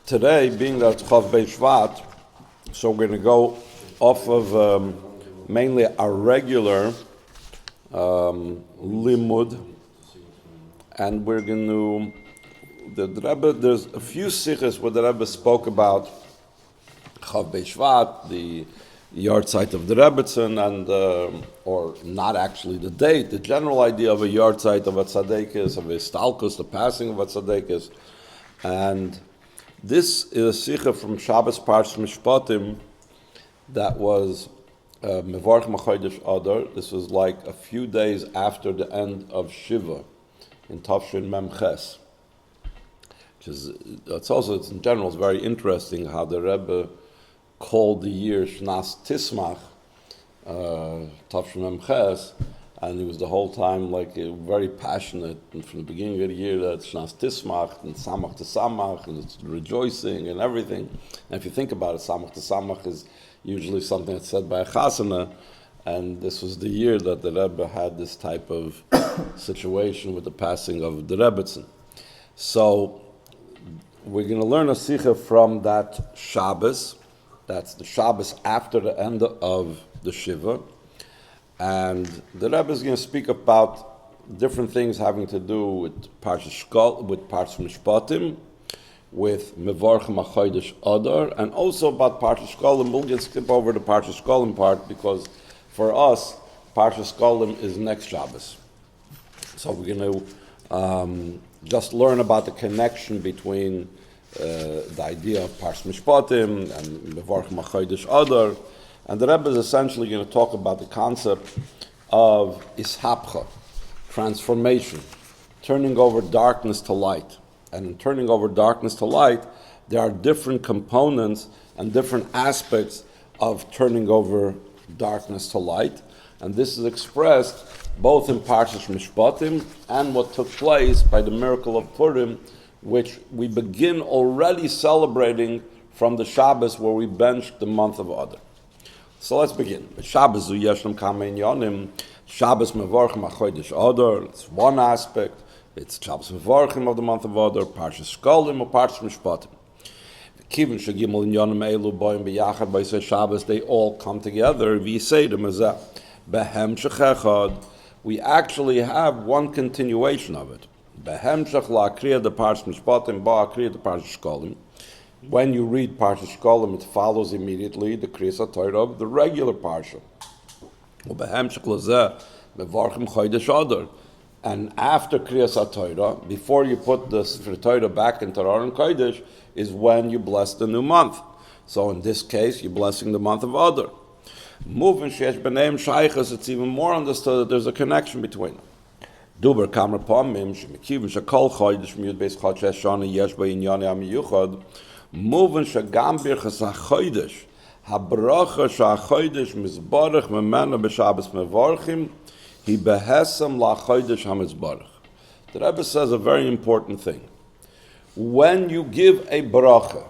Today, being that it's Chav Bei Shvat, so we're going to go off of mainly our regular limud, and we're going to. The Rebbe, there's a few sichos where the Rebbe spoke about Chav Bei Shvat, the yahrzeit of the Rebbetzin, and or not actually the date, the general idea of a yahrzeit of a Tzaddekes, of a stalkus, the passing of a Tzaddekes, and this is a Sikha from Shabbos Parshas Mishpotim that was Mevarchim Adar. This was like a few days after the end of Shiva in Tafshin Mem Ches. It's in general, it's very interesting how the Rebbe called the year Shnas Tismach, Tafshin Mem Ches, and he was the whole time very passionate, and from the beginning of the year that Shnas Tismach and Samach to Samach, and it's rejoicing and everything. And if you think about it, Samach to Samach is usually something that's said by a chasana, and this was the year that the Rebbe had this type of situation with the passing of the Rebbetzin. So we're going to learn a sikha from that Shabbos. That's the Shabbos after the end of the Shiva. And the Rebbe is going to speak about different things having to do with Parshas Mishpotim, with Mevarchim HaChodesh Adar, and also about Parshas Shkolim. We'll just skip over the Parshas Shkolim part because for us, Parshas Shkolim is next Shabbos. So we're going to just learn about the connection between the idea of Parshas Mishpotim and Mevarchim HaChodesh Adar. And the Rebbe is essentially going to talk about the concept of ishapcha, transformation, turning over darkness to light. And in turning over darkness to light, there are different components and different aspects of turning over darkness to light. And this is expressed both in Parshas Mishpotim and what took place by the miracle of Purim, which we begin already celebrating from the Shabbos where we benched the month of Adar. So let's begin. Shabbos Shabbos Mevarchim HaChodesh Adar. It's one aspect. It's Shabbos Mevarchim of the month of Adar, Parshas Shkolim or Parshas Mishpotim. Kivin Shagimel Inyanim Elu Boim B'Yachad B'Yisei Shabbos. They all come together. V'Yisei Demazeh Behem Shechechad. We actually have one continuation of it. Behem Shech LaKriya the Parshas Mishpotim Ba'Akriya the Parshas Shkolim. When you read Parshas Shkolim, it follows immediately the Kriyas HaTorah of the regular Parsha. And after Kriyas HaTorah, before you put the Torah back into Adar and Kodesh, is when you bless the new month. So in this case, you're blessing the month of Adar. Moving Shesh B'neim Shaychas, it's even more understood that there's a connection between them. Duber Kamar Pamim Shemekivim Shakol Chodesh Miyud Beis Chodesh Shani Yesh B'Inyani Amiyuchad. Moving Shagam Birchas HaChodesh Habracha ShaChodesh Mizbarach Memena B'Shabbos Mevarchim Hi Behesam LaChodesh HaMizbarach. The Rebbe says a very important thing. When you give a bracha,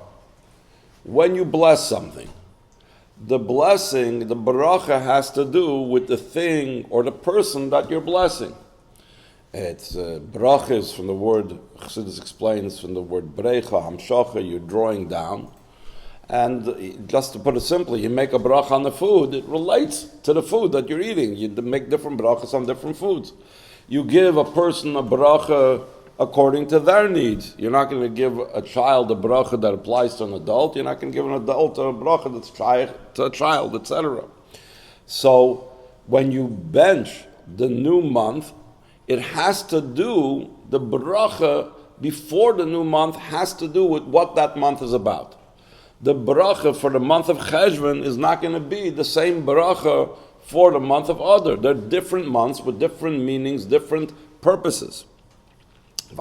when you bless something, the blessing, the bracha has to do with the thing or the person that you're blessing. It's bracha is from the word, Chassidus explains, from the word brecha, hamshacha, you're drawing down. And just to put it simply, you make a bracha on the food, it relates to the food that you're eating. You make different brachas on different foods. You give a person a bracha according to their needs. You're not going to give a child a bracha that applies to an adult. You're not going to give an adult a bracha that's to a child, etc. So when you bench the new month, it has to do, the bracha before the new month has to do with what that month is about. The bracha for the month of Cheshvan is not going to be the same bracha for the month of Adar. They're different months with different meanings, different purposes. The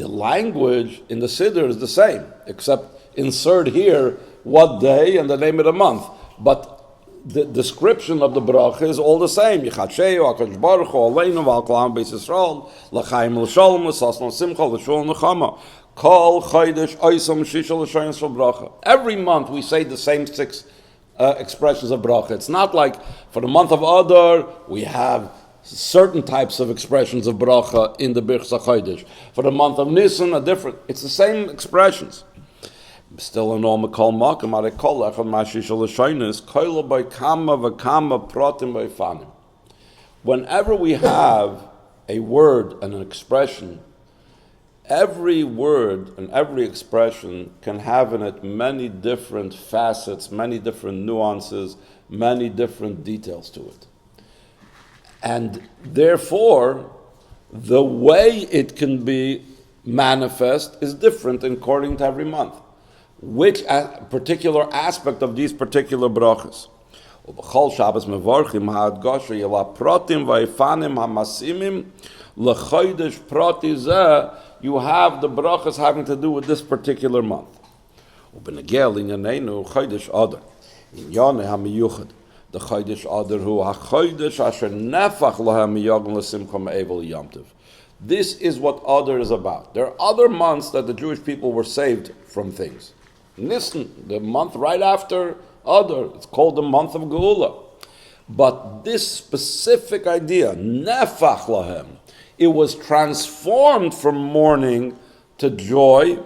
language in the Siddur is the same, except insert here what day and the name of the month. But the description of the bracha is all the same. Yichadsheu, HaKadosh Baruch Hu, Aleinu, V'al Kol Beis Yisrael, L'chaim L'sholem, L'sasna Simcha, L'shul Nechama, Kol Chodesh Oisam Shisha L'shoyin Shel Bracha. Every month we say the same 6 expressions of bracha. It's not like for the month of Adar we have certain types of expressions of bracha in the Birchas HaChodesh. For the month of Nisan, it's the same expressions. Still in all Mekol Makom, Arekol Echad Mashish L'Shoinus, Koilo by Kama V'Kama Protim by Fanim. Whenever we have a word and an expression, every word and every expression can have in it many different facets, many different nuances, many different details to it. And therefore, the way it can be manifest is different according to every month. Which particular aspect of these particular brachas? Shabbos Mevarchim ha'adgasha yela protim v'yifanim ha'masimim l'chodesh proti zeh. You have the brachas having to do with this particular month. U'benegel inyanenu chodesh Adar. Inyane ha'miyuchad. The chodesh Adar hu ha'chodesh asher nefach lahem miyagon l'simcha me'evel yomtiv. This is what Adar is about. There are other months that the Jewish people were saved from things. Nisan, the month right after Adar, it's called the month of Geula. But this specific idea, nefach lahem, it was transformed from mourning to joy,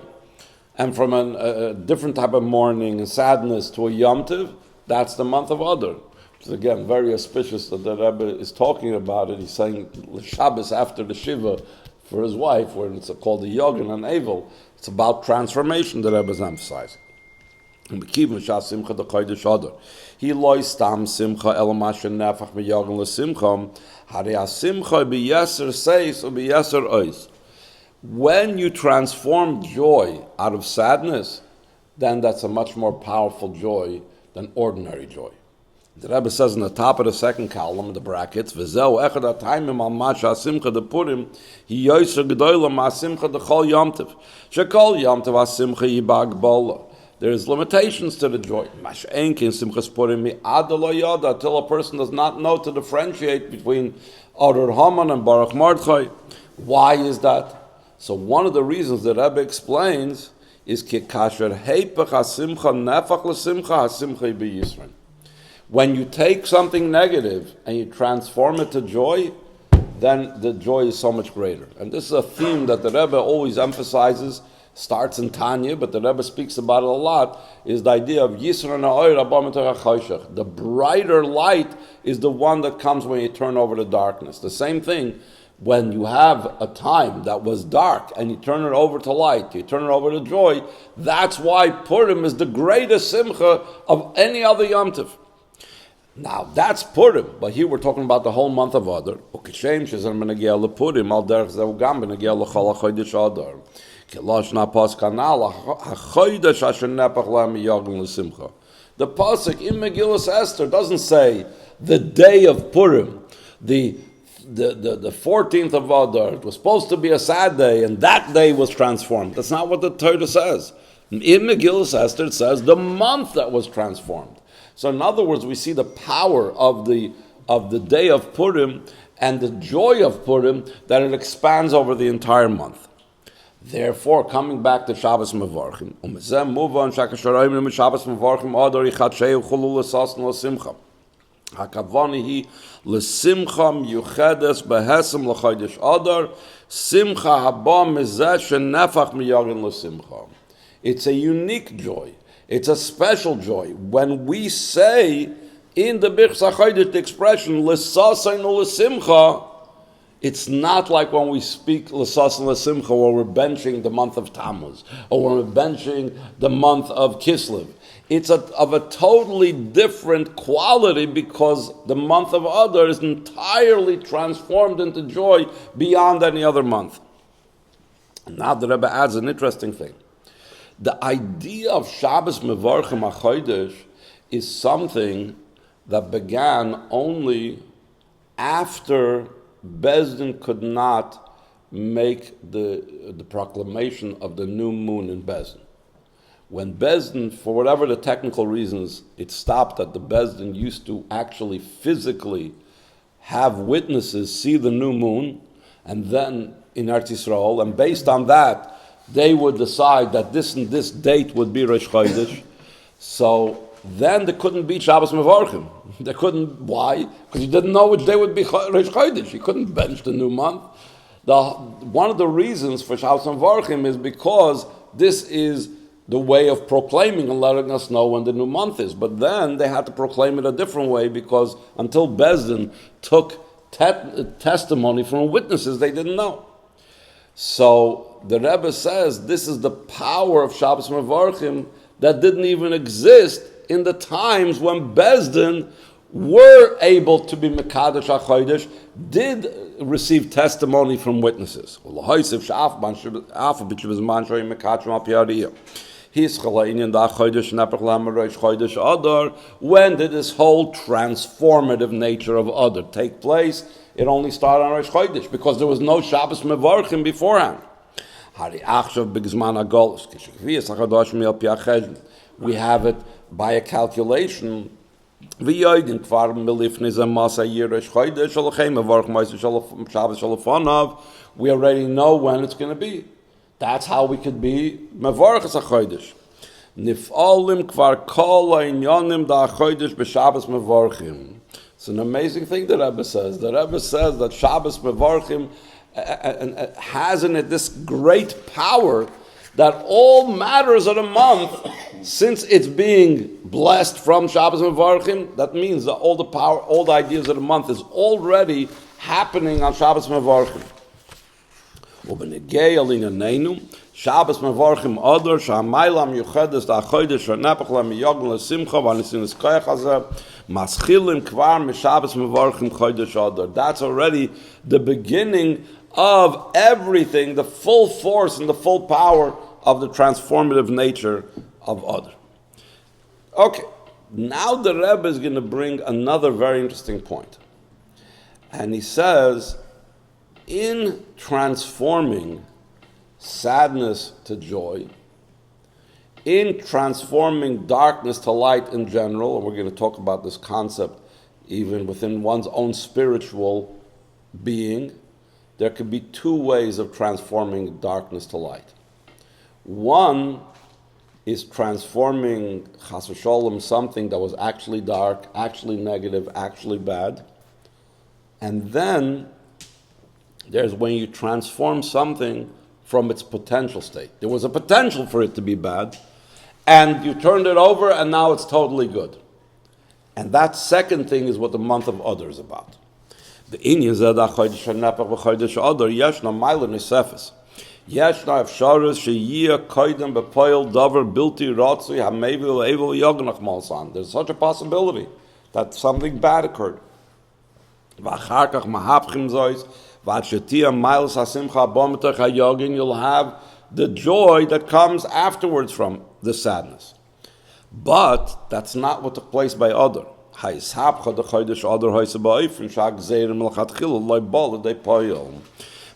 and from a different type of mourning and sadness to a Yom Tov. That's the month of Adar. Which is again very auspicious that the Rebbe is talking about it. He's saying Shabbos after the Shiva for his wife, where it's called the Yogan and Evel. It's about transformation that Rebbe is emphasizing. He lois tam simcha elamash nefach meyagon lesimcha. Hare simcha beyeser seis or beyeser ois. When you transform joy out of sadness, then that's a much more powerful joy than ordinary joy. The Rebbe says in the top of the second column, the brackets, V'zeu echad ha'taimim al masha simcha de Purim, hi yoyser gedoyla ma simcha de chol yomtiv. Shekol yomtiv ha-simcha yibag bola. There's limitations to the joy. Mash'enkin simchas Purim mi adalo yoda, until a person does not know to differentiate between Adar Haman and Baruch Mordechai. Why is that? So one of the reasons the Rebbe explains is ki kasher heipach ha-simcha nefach le-simcha ha-simcha b'yisran. When you take something negative and you transform it to joy, then the joy is so much greater. And this is a theme that the Rebbe always emphasizes, starts in Tanya, but the Rebbe speaks about it a lot, is the idea of Yisra na'or abba mitach ha'choshech. The brighter light is the one that comes when you turn over the darkness. The same thing, when you have a time that was dark and you turn it over to light, you turn it over to joy, that's why Purim is the greatest simcha of any other Yom Tov. Now that's Purim, but here we're talking about the whole month of Adar. Ukishem shezan benegia lePurim al derech zeu gam benegia lechol hachodesh Adar. Kilosh na pas kanal hachodesh asher nepach lahem miyagon lesimcha. The pasuk in Megillas Esther doesn't say the day of Purim, the 14th of Adar. It was supposed to be a sad day, and that day was transformed. That's not what the Torah says. In Megillas Esther it says the month that was transformed. So in other words, we see the power of the day of Purim and the joy of Purim, that it expands over the entire month. Therefore, coming back to Shabbos Mevarchim, Shabbos Mevarchim Adar yichatsheu chulu l'sasn l'simcha. Hakavani hi l'simcha miyuchedes behesem l'chodesh Adar simcha haba mizeh shenefach miyagon l'simcha. It's a unique joy. It's a special joy. When we say in the Birchas HaChodesh the expression l'saseinu l'simcha, it's not like when we speak l'saseinu l'simcha where we're benching the month of Tammuz or when we're benching the month of Kislev. It's of a totally different quality because the month of Adar is entirely transformed into joy beyond any other month. Now the Rebbe adds an interesting thing. The idea of Shabbos Mevarchim HaChodesh is something that began only after Bezdin could not make the proclamation of the new moon in Bezdin. When Bezdin, for whatever the technical reasons, it stopped that the Bezdin used to actually physically have witnesses see the new moon, and then in Eretz Yisrael, and based on that, they would decide that this and this date would be Rosh Chodesh. So then they couldn't be Shabbos Mevarchim. They couldn't. Why? Because you didn't know which day would be Rosh Chodesh. You couldn't bench the new month. One of the reasons for Shabbos Mevarchim is because this is the way of proclaiming and letting us know when the new month is. But then they had to proclaim it a different way, because until Bezdin took testimony from witnesses, they didn't know. So the Rebbe says this is the power of Shabbos Mevarchim that didn't even exist in the times when Bezdin were able to be Mekadosh HaChodesh, did receive testimony from witnesses. When did this whole transformative nature of Adar take place? It only started on Rosh Chodesh, because there was no Shabbos Mevarchim beforehand. We have it by a calculation. We already know when it's going to be. That's how we could be Mevarchas HaChodesh. Nif'olim kvar kol ha'inyonim da'achodesh b'Shabbos Mevarchim. It's an amazing thing the Rebbe says. The Rebbe says that Shabbos Mevarchim has in it this great power that all matters of the month, since it's being blessed from Shabbos Mevarchim, that means that all the power, all the ideas of the month is already happening on Shabbos Mevarchim. Shabbos Mevarchim Adar Shamaylam Yuchedes DaChodesh V'Nepach LaMiyogel LaSimcha V'Nisinis Koyach Hazeh Maschilim Kvar MeShabbos Mevarchim Chodesh Adar. That's already the beginning of everything, the full force and the full power of the transformative nature of Adar. Okay, now the Rebbe is going to bring another very interesting point. And he says, in transforming sadness to joy, in transforming darkness to light in general, and we're going to talk about this concept even within one's own spiritual being, there could be two ways of transforming darkness to light. One is transforming, chas v'sholem, something that was actually dark, actually negative, actually bad. And then there's when you transform something from its potential state. There was a potential for it to be bad, and you turned it over, and now it's totally good. And that second thing is what the month of Adar is about. The inyan zeh da chodesh hanepach v'chodesh Adar yeshna ma'ila nisefes. Yeshna efsharos sheyiyah koydem bepoil davar bilti ratzui hamevil evil yognach malsan. There's such a possibility that something bad occurred. V'achar kach mahapchim zois v'adshetia miles hasimcha abometach hayogin. You'll have the joy that comes afterwards from the sadness. But that's not what took place by Adar. Ha'ishapcha the chodesh Adar ha'isa ba'ifin shag zeirim l'chatchila loy bol they poil.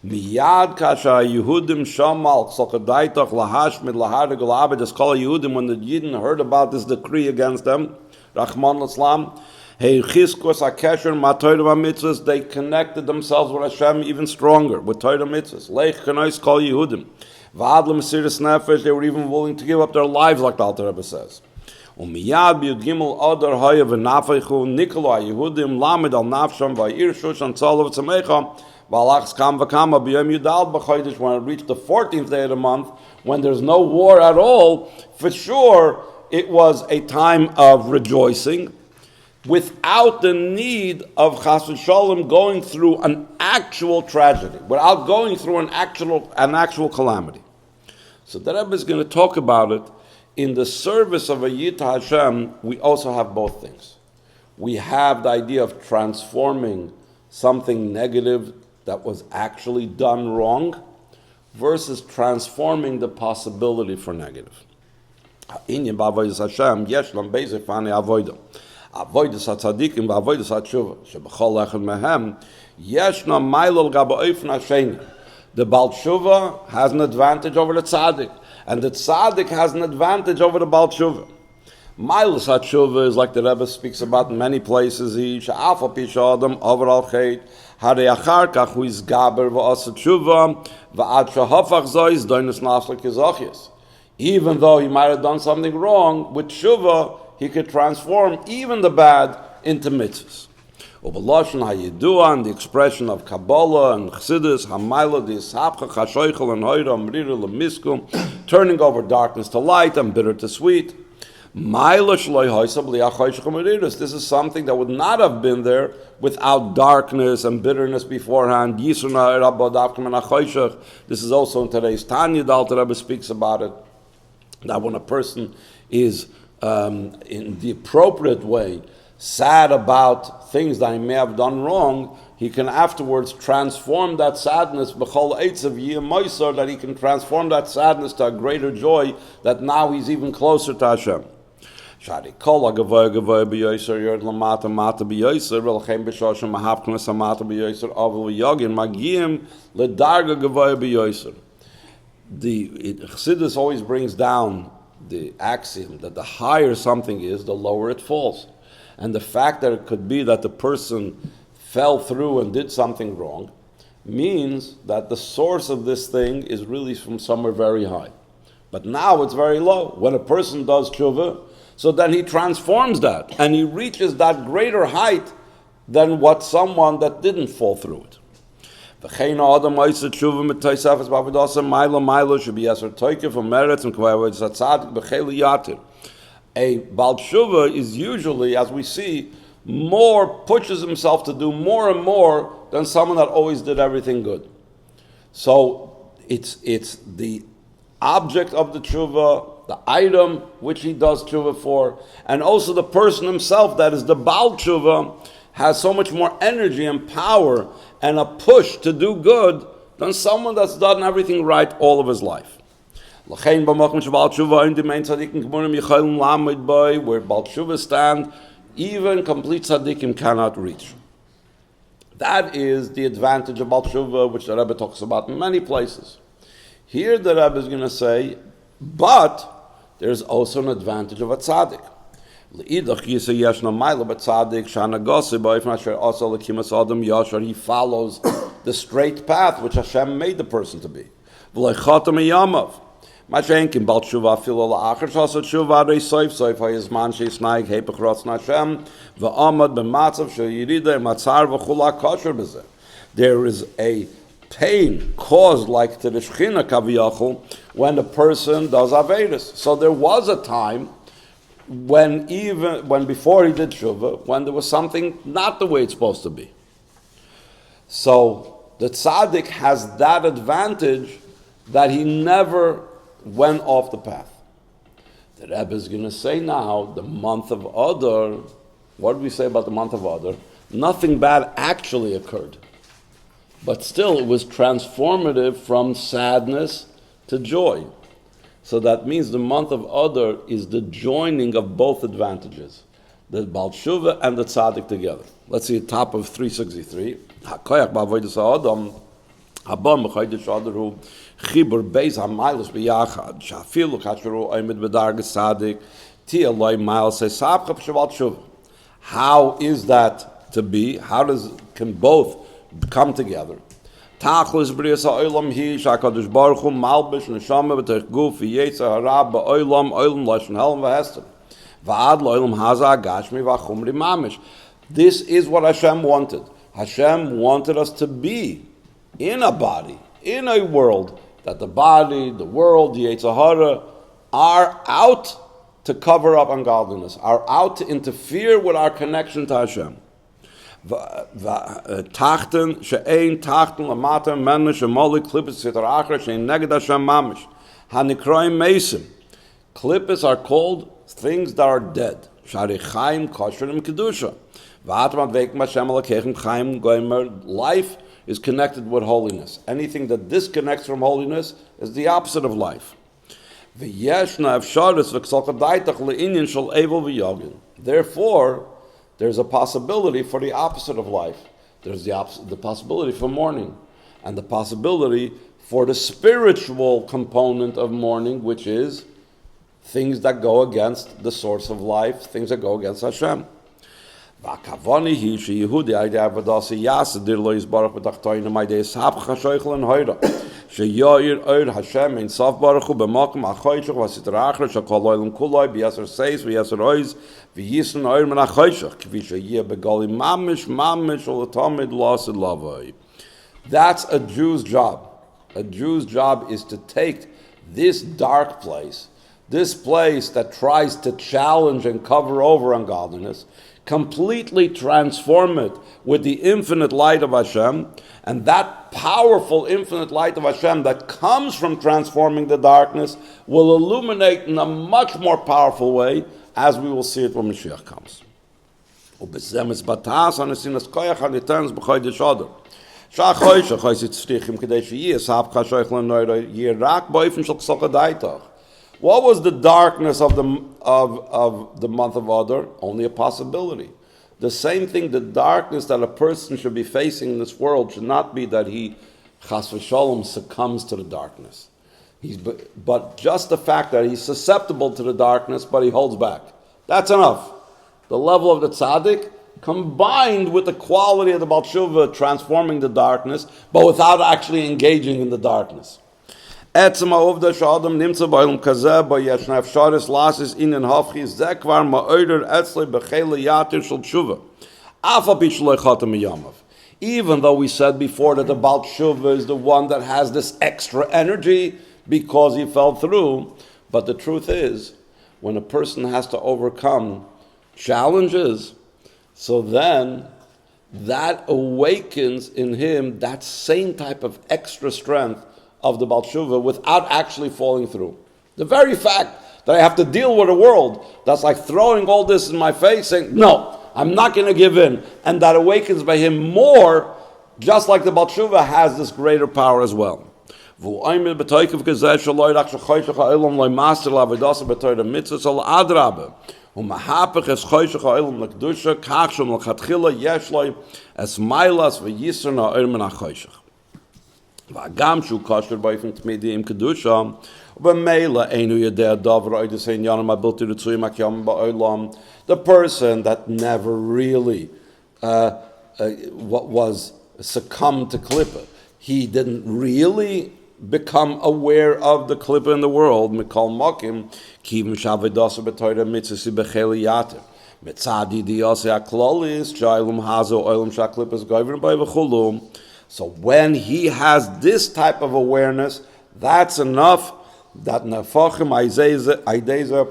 Miyad kasha Yehudim shamal ksokadaitach lahashmid lahar gulabe deskol Yehudim, when the Yidden heard about this decree against them, Rahman l'Islam, hey chizkos hakesher ma'toyra mitzvahs, they connected themselves with Hashem even stronger with Torah mitzvahs. Leich kanois kol Yehudim, v'ad l'mesiras nefesh, they were even willing to give up their lives, like the Alter Rebbe says. Umiyad b'yud gimel Adar haya v'nafeichu nikolo Yehudim lamed al nafsham v'yir shushan tzalav tzameicha. When it reached the 14th day of the month, when there's no war at all, for sure it was a time of rejoicing, without the need of chas v'sholem going through an actual tragedy, without going through an actual calamity. So the Rebbe is going to talk about it. In the service of a Yid to Hashem, we also have both things. We have the idea of transforming something negative that was actually done wrong versus transforming the possibility for negative. Inyan b'avodas Hashem yeshlam beizeh fani avodah. Avodos Tzaddik and Avodos Teshuva shebechol echad mehem yeshna mailol gaba ofen hasheni. The Baal Teshuva has an advantage over the Tzaddik, and the Tzaddik has an advantage over the Baal Teshuva. Milas HaTshuva is like the Rebbe speaks about in many places. Even though he might have done something wrong, with Tshuva, he could transform even the bad into mitzvahs. Ubaloshen hayidua, and the expression of Kabbalah and Chassidus, hamayla d'ishapcha chashoichel and hoira amrira lemiskum, turning over darkness to light and bitter to sweet. This is something that would not have been there without darkness and bitterness beforehand. This is also in today's Tanya, the Alter Rebbe speaks about it, that when a person is in the appropriate way sad about things that he may have done wrong, he can afterwards transform that sadness, that he can transform that sadness to a greater joy, that now he's even closer to Hashem. Shari kol agavoy b'yoser yord lamata mata b'yoser v'lchem b'shoshem mahapknes hamata b'yoser avul v'yogin magiyim ledarga gavoy b'yoser. The Chassidus always brings down the axiom that the higher something is, the lower it falls. And the fact that it could be that the person fell through and did something wrong means that the source of this thing is really from somewhere very high. But now it's very low. When a person does tshuva, so then he transforms that, and he reaches that greater height than what someone that didn't fall through it. A Baal Teshuva is usually, as we see, pushes himself to do more and more than someone that always did everything good. So it's the object of the tshuva, the item which he does tshuva for, and also the person himself that is the Baal Teshuva has so much more energy and power and a push to do good than someone that's done everything right all of his life. Where Baal Teshuva stand, even complete tzaddikim cannot reach. That is the advantage of Baal Teshuva, which the Rebbe talks about in many places. Here the Rebbe is going to say, but there's also an advantage of a tzaddik. He follows the straight path which Hashem made the person to be. There is a pain caused like to the Shechina Kaviyachol when a person does Avodos. So there was a time when before he did Tshuva, when there was something not the way it's supposed to be. So the Tzaddik has that advantage that he never went off the path. The Rebbe is going to say now, the month of Adar, what do we say about the month of Adar? Nothing bad actually occurred. But still, it was transformative from sadness to joy. So that means the month of Adar is the joining of both advantages, the Baal Teshuva and the Tzaddik together. Let's see the top of 363. HaKoyach ba'avodas ha'adam habam b'chodesh Adar hu chibur beis ha'maylos b'yachad shafilu kasheru oimid b'dargas Tzaddik ti'aloi maylos ha'sabcha b'shaval Teshuva. How is that to be? Can both come together? Tachlis b'rias ha'olam hi sha'kadosh baruch hu malbish Neshomo b'tech guf v'yetzer hara ba'olam lashon helm v'hestem v'ad lo'olam haza agashmi v'achumri mamish. This is what Hashem wanted. Hashem wanted us to be in a body, in a world, that the body, the world, the yetzer hara are out to cover up ungodliness, are out to interfere with our connection to Hashem. Tachten she'ein tachten lamata mena she'moli klippus sitar achra she'ein neged Hashem mamish hanikroim mesim. Klippus are called things that are dead. Shari chaim kosherim kedusha. V'atman veikim Hashem alakechem chaim goimer. Life is connected with holiness. Anything that disconnects from holiness is the opposite of life. V'yeshna efsharis v'ksalkadaitach le'inyan shel evel v'yogin. Therefore, there's a possibility for the opposite of life. There's the possibility for mourning, and the possibility for the spiritual component of mourning, which is things that go against the source of life, things that go against Hashem. sheyoir oir Hashem ein sof baruch hu b'makom achoyshach v'sitrachra shakol oilam kuloi b'yasar seis v'yasar oiz v'yisn oir men achoyshach k'vi sheyeh begali mamish olatamid lasid lavoi. That's a Jew's job. A Jew's job is to take this dark place, this place that tries to challenge and cover over ungodliness, completely transform it with the infinite light of Hashem, and that powerful infinite light of Hashem that comes from transforming the darkness will illuminate in a much more powerful way, as we will see it when Mashiach comes. What was the darkness of the month of Adar? Only a possibility. The same thing, the darkness that a person should be facing in this world should not be that he, chas v'shalom, succumbs to the darkness. But just the fact that he's susceptible to the darkness, but he holds back. That's enough. The level of the tzaddik, combined with the quality of the Baal Teshuva transforming the darkness, but without actually engaging in the darkness. Etzem ha'ovda she'adam nimtza b'olam kazeh b'yeshna efsharis lasis inen hafchi zeh kvar ma'oder etzlei b'chele yatir shel teshuva. Af al pi shelo chatam miyamav. Even though we said before that the Baal Teshuva is the one that has this extra energy because he fell through, but the truth is, when a person has to overcome challenges, so then that awakens in him that same type of extra strength of the Baal Teshuva without actually falling through. The very fact that I have to deal with a world that's like throwing all this in my face, saying, no, I'm not going to give in, and that awakens by him more, just like the Baal Teshuva has this greater power as well. ומהפך es choshech ha'olam l'kedusha kach shom l'chatchila yesh lo es mailas v'yisr na'or min ha'choshech. V'agam shu kosher b'ofen tmidi im kedusha v'meila einu yedei davar oidus ein yanam ha'bilti ritzuyim ha'kyam ba'olam. The person that never really was succumbed to klippa, he didn't really become aware of the klippa in the world. Mikol mokim kivim shavedos b'toyra mitzvah b'cheli yater mitzadi diyase aklolis shaylum hazo oilum shaklippas goyvin by v'chulu. So when he has this type of awareness, that's enough. That nefachim aideza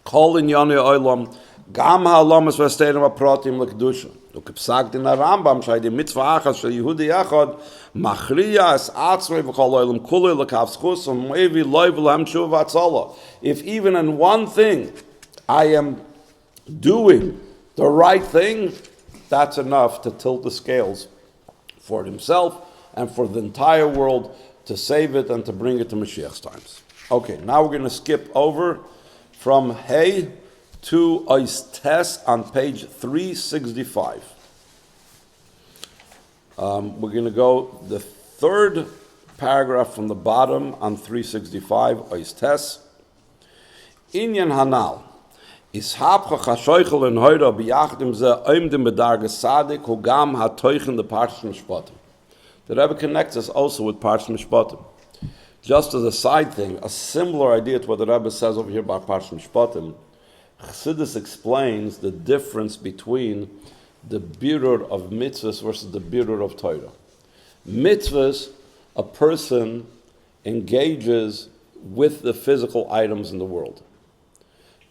kol in yoni oilam gam ha'alamas v'asteirim apratim l'kedusha. וכפסק דין הרמב"ם שהיידי מצווה אחת של יהודי יחד מכריע את עצמי בכל העולם כולו לקו זכות ומביא לו ולהם תשובה והצלה. If even in one thing I am doing the right thing, that's enough to tilt the scales for himself and for the entire world, to save it and to bring it to Mashiach's times. Okay, now we're going to skip over from Hey to Ois on page 365. We're going to go the third paragraph from the bottom on 365, Ois Tes. Inyan Hanal. Ishapcha chashoichel en hoira biyachdim ze oimdim bedarges Tzaddik hugam hatoichen the Parshas Mishpotim. The Rebbe connects us also with Parshas Mishpotim. Just as a side thing, a similar idea to what the Rebbe says over here about Parshas Mishpotim, Chassidus explains the difference between the birur of mitzvahs versus the birur of Torah. Mitzvahs, a person engages with the physical items in the world.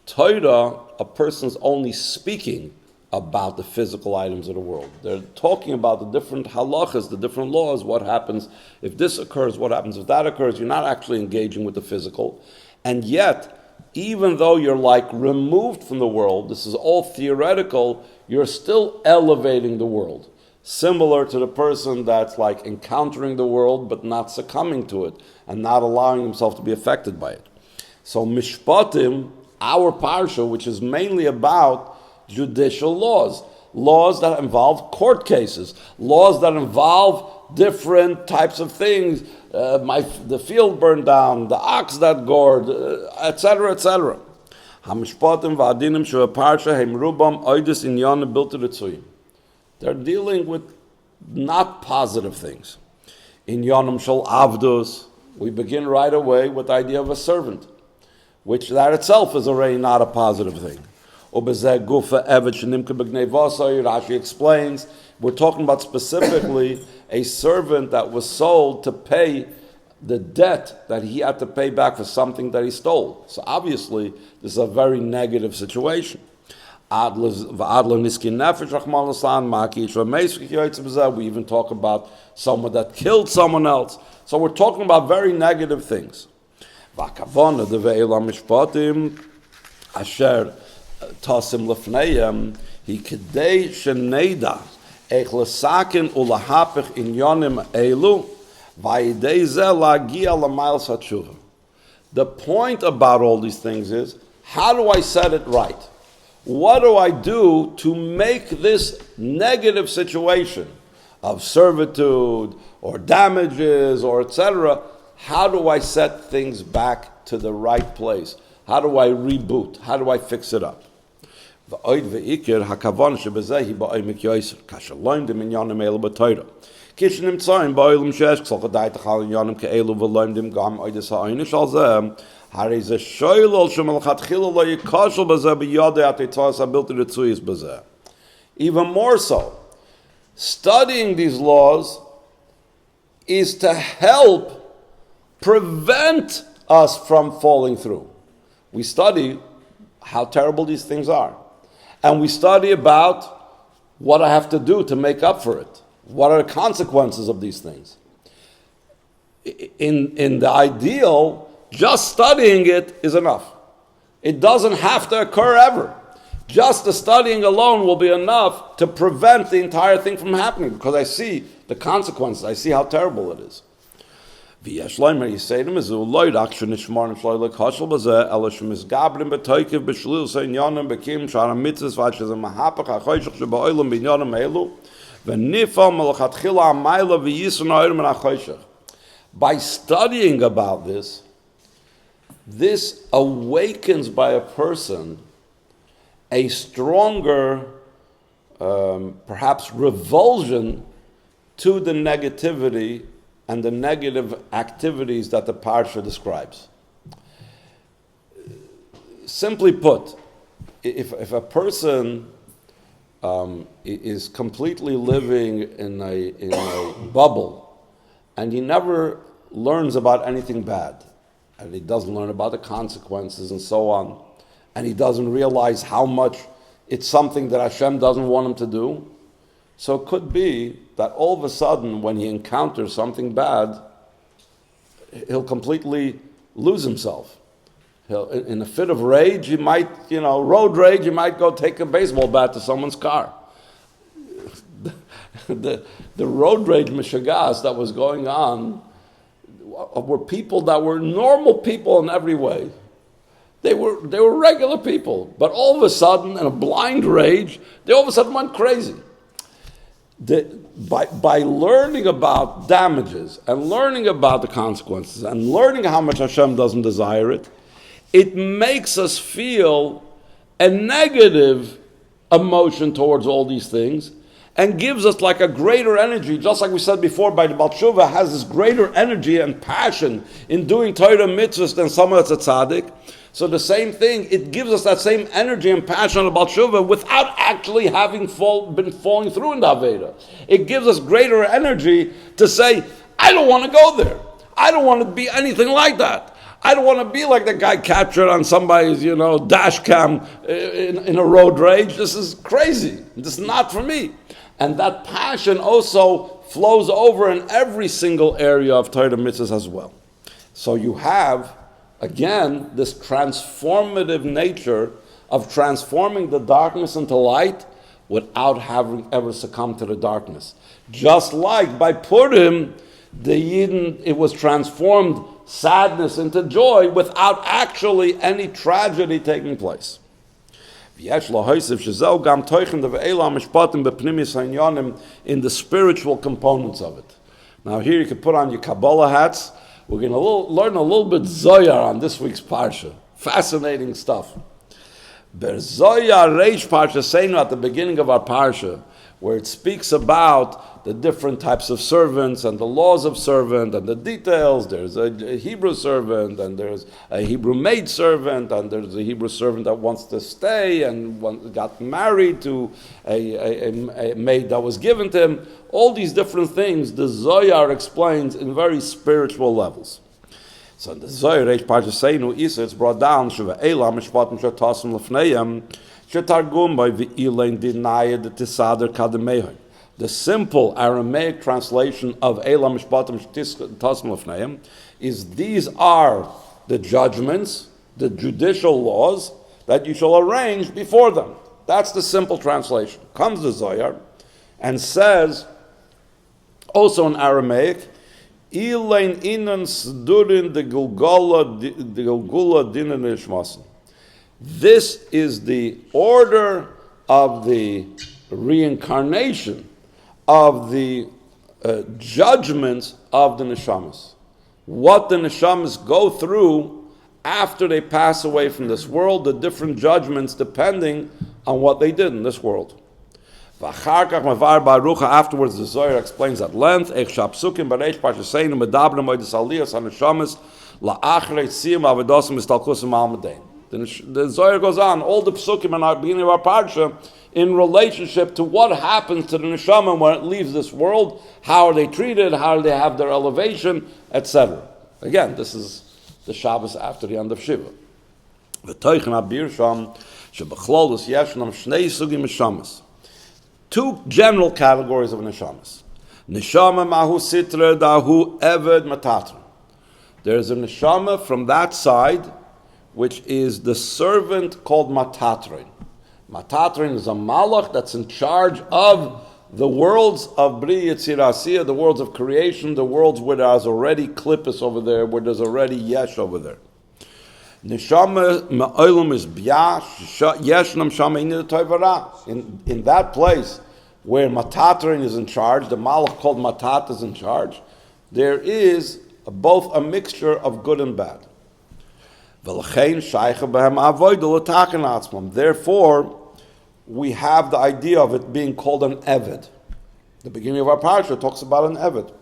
Torah, a person's only speaking about the physical items of the world. They're talking about the different halachas, the different laws, what happens if this occurs, what happens if that occurs. You're not actually engaging with the physical. And yet, even though you're like removed from the world, this is all theoretical, you're still elevating the world. Similar to the person that's like encountering the world but not succumbing to it and not allowing himself to be affected by it. So Mishpatim, our Parsha, which is mainly about judicial laws, laws that involve court cases, laws that involve different types of things, the field burned down, the ox that gored, etc., etc. Hamishpatim v'adinim shu parsha heim rubam oidus inyan bilti ritzuyim. They're dealing with not positive things. In Yonam Shal Avdos, we begin right away with the idea of a servant, which that itself is already not a positive thing. Rashi explains, we're talking about specifically a servant that was sold to pay the debt that he had to pay back for something that he stole. So obviously, this is a very negative situation. We even talk about someone that killed someone else. So we're talking about very negative things. Asher tasim lefneihem he kedei sheneda ech lesaken ulahapich inyonim elu vayidei zeh lagia lamayl satshuva. The point about all these things is, how do I set it right? What do I do to make this negative situation of servitude or damages or etc., how do I set things back to the right place? How do I reboot? How do I fix it up? Even more so, studying these laws is to help prevent us from falling through. We study how terrible these things are. And we study about what I have to do to make up for it. What are the consequences of these things? In the ideal, just studying it is enough. It doesn't have to occur ever. Just the studying alone will be enough to prevent the entire thing from happening, because I see the consequences. I see how terrible it is. There's a shoyl by studying about this, this awakens by a person a stronger, perhaps, revulsion to the negativity and the negative activities that the Parsha describes. Simply put, if a person is completely living in a bubble, and he never learns about anything bad, and he doesn't learn about the consequences and so on, and he doesn't realize how much it's something that Hashem doesn't want him to do, so it could be that all of a sudden, when he encounters something bad, he'll completely lose himself. In a fit of rage, he might, road rage, he might go take a baseball bat to someone's car. The road rage mishagas that was going on were people that were normal people in every way. They were regular people, but all of a sudden, in a blind rage, they all of a sudden went crazy. By learning about damages and learning about the consequences and learning how much Hashem doesn't desire it, it makes us feel a negative emotion towards all these things and gives us like a greater energy, just like we said before, by the Baal Teshuva has this greater energy and passion in doing Torah mitzvahs than someone that's a tzaddik. So the same thing, it gives us that same energy and passion about Teshuva without actually having been falling through in the Avodah. It gives us greater energy to say, I don't want to go there. I don't want to be anything like that. I don't want to be like the guy captured on somebody's, dash cam in a road rage. This is crazy. This is not for me. And that passion also flows over in every single area of Torah mitzvahs as well. So you have, again, this transformative nature of transforming the darkness into light without having ever succumbed to the darkness. Just like by Purim, the Yidden, it was transformed sadness into joy without actually any tragedy taking place. In the spiritual components of it. Now here you can put on your Kabbalah hats. We're going to learn a little bit Zohar on this week's Parsha. Fascinating stuff. Ber Zohar Reish Parsha Seinu at the beginning of our Parsha, where it speaks about the different types of servants and the laws of servant and the details. There's a Hebrew servant, and there's a Hebrew maid servant, and there's a Hebrew servant that wants to stay and got married to a maid that was given to him. All these different things the Zohar explains in very spiritual levels. So in the Zohar, it's brought down, משפטים שטסים לפניהם, שתרגום by ואילן דנאי דתסדר קדמייהם. The simple Aramaic translation of Eila Mishpatim Tasm Lefneim is these are the judgments, the judicial laws that you shall arrange before them. That's the simple translation. Comes the Zohar and says, also in Aramaic, Ilain inan sdurin de Gulgula dinan ishmasin. This is the order of the reincarnation of the judgments of the neshamas. What the neshamas go through after they pass away from this world, the different judgments depending on what they did in this world. Afterwards, the Zohar explains at length, the Zohar goes on, all the psukim in our beginning of our Parsha, in relationship to what happens to the Neshama when it leaves this world, how are they treated, how do they have their elevation, etc. Again, this is the Shabbos after the end of Shiva. Two general categories of Neshamas. Neshama mahu sitra dahu eved matatron. There is a Neshama from that side, which is the servant called matatron. Matatron is a malach that's in charge of the worlds of Bri Yitzir Asiyah, the worlds of creation, the worlds where there's already klippus over there, where there's already yesh over there. Neshama ma'olam is b'yash, yesh nam shama inid toivara. In that place where Matatron is in charge, the malach called Matat is in charge, there is both a mixture of good and bad. Therefore, we have the idea of it being called an Eved. The beginning of our Parsha talks about an Eved.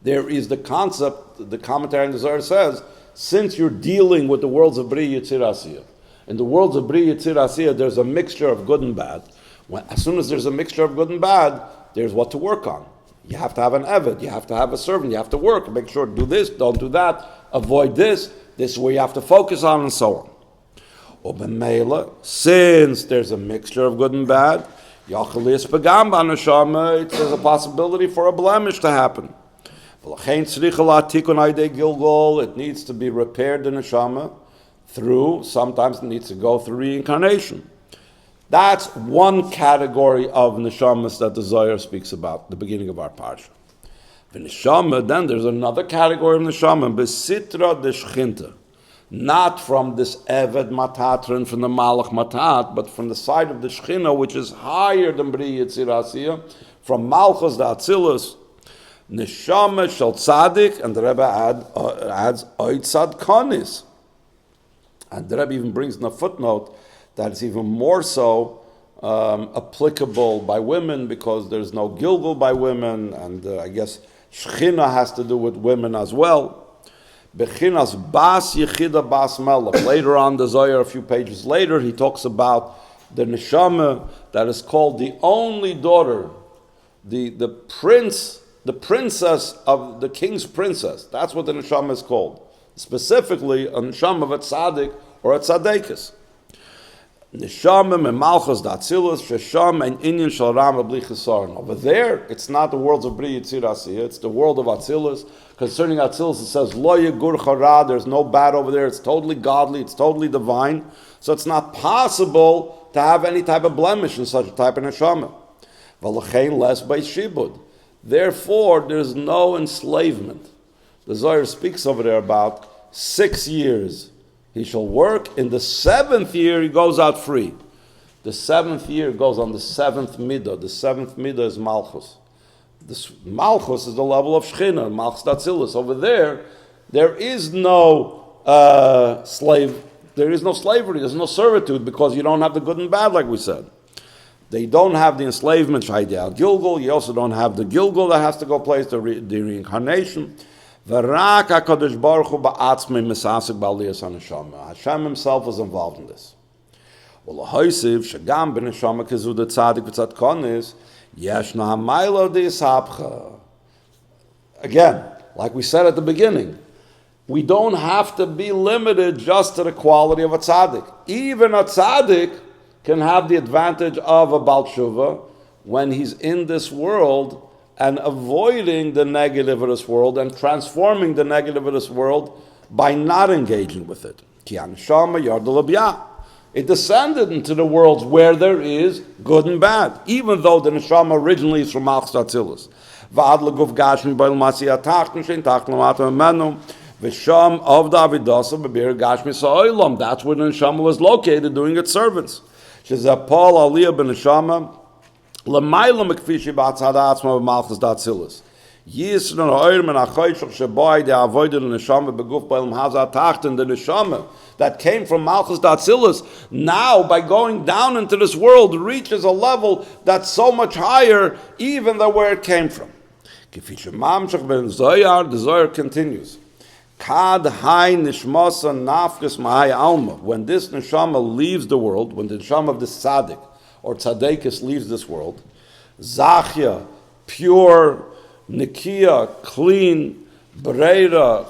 There is the concept, the commentary in the Zohar says, since you're dealing with the worlds of Bri Yitzir Asiyah, in the worlds of Bri Yitzir Asiyah, there's a mixture of good and bad. As soon as there's a mixture of good and bad, there's what to work on. You have to have an Eved, you have to have a servant, you have to work, make sure do this, don't do that, avoid this is where you have to focus on, and so on. Since there's a mixture of good and bad, there's a possibility for a blemish to happen. It needs to be repaired in neshama through, sometimes it needs to go through reincarnation. That's one category of neshamas that the Zohar speaks about, the beginning of our parsha. The neshama, then there's another category of neshama, besitra de shchinta. Not from this Eved Matatron, from the Malach Matat, but from the side of the Shechina, which is higher than Bri Yitzir Asiyah, from Malchus the Atzilus, Neshama Shel Tzaddik, and the Rebbe adds Oid Tzadkonis. And the Rebbe even brings in a footnote that it's even more so applicable by women, because there's no Gilgul by women, and I guess Shechina has to do with women as well. Bechinas Bas Yechida Bas Melech. Later on, the Zohar, a few pages later, he talks about the neshama that is called the only daughter, the princess of the king's princess. That's what the neshama is called. Specifically, a neshama of a tzaddik or a tzaddekes. Neshama memalchus datzilus shesham and inyan shal rama bli chesaron. Over there, it's not the worlds of Bri Yitzir Asiyah, it's the world of Atzilus. Concerning Atzilus, it says lo yegur chara. There's no bad over there. It's totally godly. It's totally divine. So it's not possible to have any type of blemish in such a type of neshama. V'lachein les by shibud. Therefore, there's no enslavement. The Zohar speaks over there about 6 years. He shall work. In the 7th year, he goes out free. The 7th year goes on the 7th midah. The 7th midah is Malchus. This Malchus is the level of Shechina, Malchus Datzilus. Over there is no slave. There is no slavery. There's no servitude, because you don't have the good and bad, like we said. They don't have the enslavement, Shaidei Gilgul. You also don't have the Gilgul that has to go place, the reincarnation. V'rak HaKadosh Baruch Hu ba'atzmei misasik b'aliyas haneshama. Hashem himself was involved in this. U'lahoisiv shagam b'neshama kezu de tzaddik v'tzadkonis yeshna hamaylo de'yisabcha. Again, like we said at the beginning, we don't have to be limited just to the quality of a tzaddik. Even a tzaddik can have the advantage of a Baal Teshuva when he's in this world and avoiding the negative of this world and transforming the negative of this world by not engaging with it. It descended into the worlds where there is good and bad, even though the Neshama originally is from Malchus Atzilus. That's where the Neshama was located doing its servants. Shezapol Aliyah ben Neshama L'mayla mekfishi b'atzad atzma b'malchus d'atzilis. Yisron ha'orim and ha'choyshach sheboi de avodah l'neshama beguf b'elam hazat tachten the neshama that came from malchus d'atzilis now by going down into this world reaches a level that's so much higher even than where it came from. Kifisha mamshach ben Zohar, the Zohar continues. Kad hai nishmasa nafkes ma'ai alma. When this neshama leaves the world, when the neshama of the tzaddik or Tzaddekes leaves this world, Zachya, pure, Nikia, clean, Brera,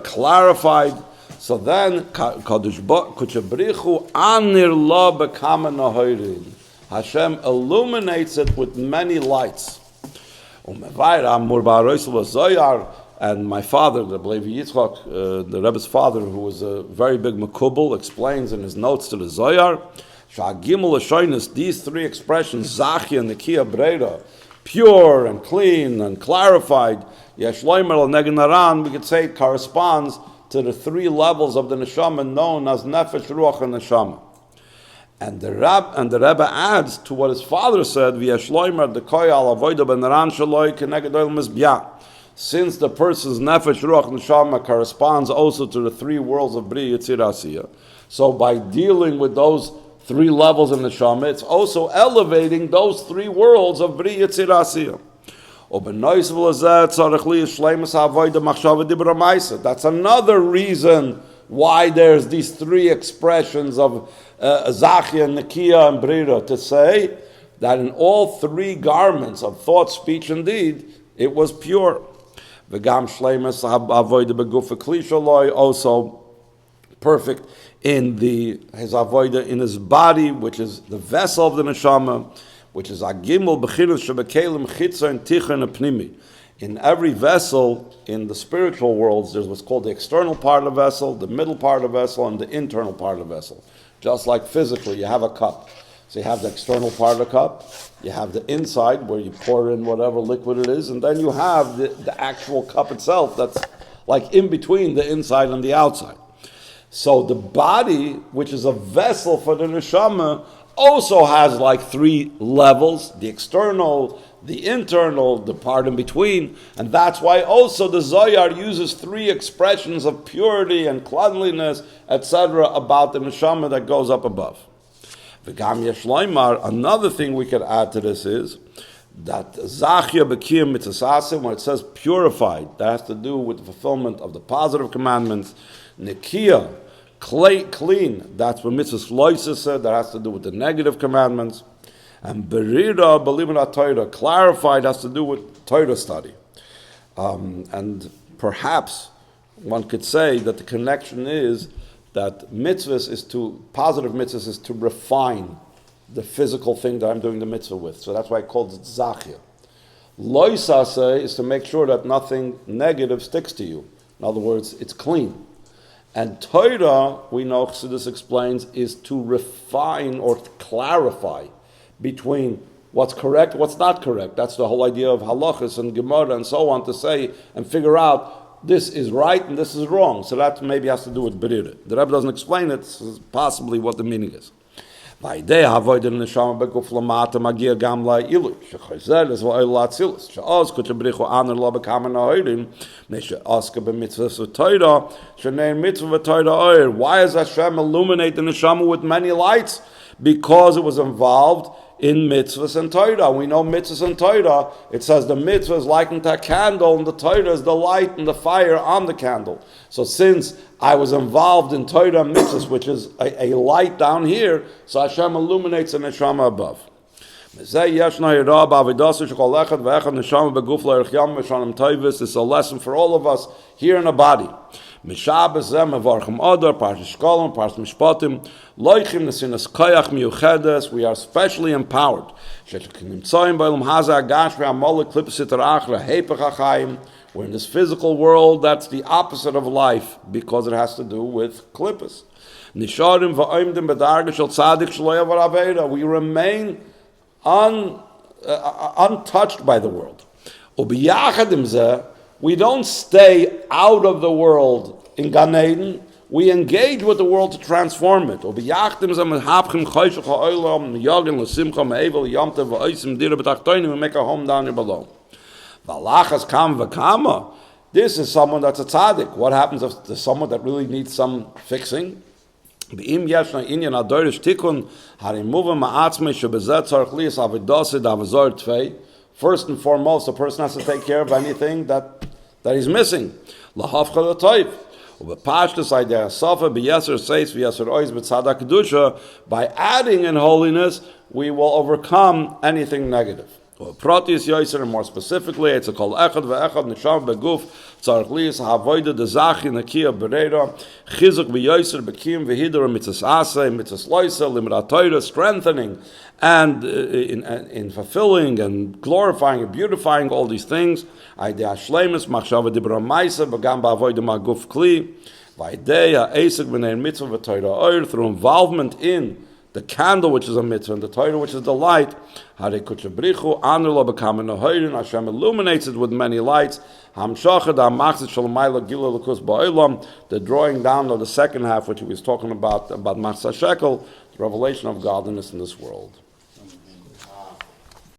clarified. So then, Kuchabrichu Anir La Bekama Nahoirin. Hashem illuminates it with many lights. And my father, the Levi Yitzchak, the Rebbe's father, who was a very big Makubal, explains in his notes to the Zohar, these three expressions, Zachia, Nikia, Breda, pure and clean and clarified, Yesh Loimer Neganaran, we could say it corresponds to the three levels of the Neshama known as Nefesh, Ruach, and Neshama. And the Rebbe adds to what his father said, Yesh Loimer, the Koyal, Avodah, Benaran, Shaloi, Kenegadoil, Mizbiyah. Since the person's Nefesh, Ruach, and Neshama corresponds also to the three worlds of Bri, Yitzir, Asiyah. So by dealing with those three levels in the Neshama, it's also elevating those three worlds of Bri, Yitzir, Asiyah. That's another reason why there's these three expressions of Zachia, Nikia, and Brira, to say that in all three garments of thought, speech, and deed, it was pure. Also perfect in his avodah in his body, which is the vessel of the neshama, which is agimul b'chilus shebekelim chitza and tichon apnimi. In every vessel in the spiritual worlds, there's what's called the external part of the vessel, the middle part of the vessel, and the internal part of the vessel. Just like physically, you have a cup. So you have the external part of the cup, you have the inside where you pour in whatever liquid it is, and then you have the actual cup itself that's like in between the inside and the outside. So the body, which is a vessel for the neshama, also has like three levels: the external, the internal, the part in between. And that's why also the Zohar uses three expressions of purity and cleanliness, etc., about the neshama that goes up above. Another thing we could add to this is that Zachia B'kiyam Mitzvah, when it says purified, that has to do with the fulfillment of the positive commandments. Nikia, clean, that's what Mitzvah Loisa said, that has to do with the negative commandments. And Berira, believing in Torah, clarified, has to do with Torah study. And perhaps one could say that the connection is that positive mitzvahs is to refine the physical thing that I'm doing the mitzvah with. So that's why I called it Zachia. Loisase is to make sure that nothing negative sticks to you. In other words, it's clean. And Torah, we know, Chassidus explains, is to refine or clarify between what's correct, what's not correct. That's the whole idea of halachas and Gemara and so on, to say and figure out this is right and this is wrong. So that maybe has to do with Berira. The Rebbe doesn't explain it, so possibly what the meaning is. And why does Hashem illuminate the neshama with many lights? Because it was involved in mitzvahs and Torah. We know mitzvahs and Torah, it says the mitzvah is likened to a candle, and the Torah is the light and the fire on the candle. So since I was involved in Torah and mitzvahs, which is a light down here, so Hashem illuminates the neshama above. This is a lesson for all of us here in the body. Shabbos Mevarchim Adar, Parshas Mishpotim, we are specially empowered. We're in this physical world that's the opposite of life because it has to do with klippas. We remain untouched by the world. We don't stay out of the world in Gan Eden. We engage with the world to transform it. We make a home down here below. This is someone that's a tzaddik. What happens if there's someone that really needs some fixing? First and foremost, a person has to take care of anything that he's missing. By adding in holiness, we will overcome anything negative. And more specifically, it's a kol echad ve'echad nesham beguf tzarich liyas ha'avodah dezachi nakiya bereira chizuk b'yoser b'kim v'hidra mitzvahs aseh mitzvahs loisa limrat Torah, strengthening and in fulfilling and glorifying and beautifying all these things. Aidei hashleimus machshava dibra ma'isa b'gam ba'avodah ma'guf kli v'aidei ha'esek b'nei mitzvah v'Torah oir, through involvement in the candle, which is a mitzvah, and the Torah, which is the light. Hashem illuminates it with many lights. The drawing down of the second half, which he was talking about Masa Shekel, the revelation of godliness in this world.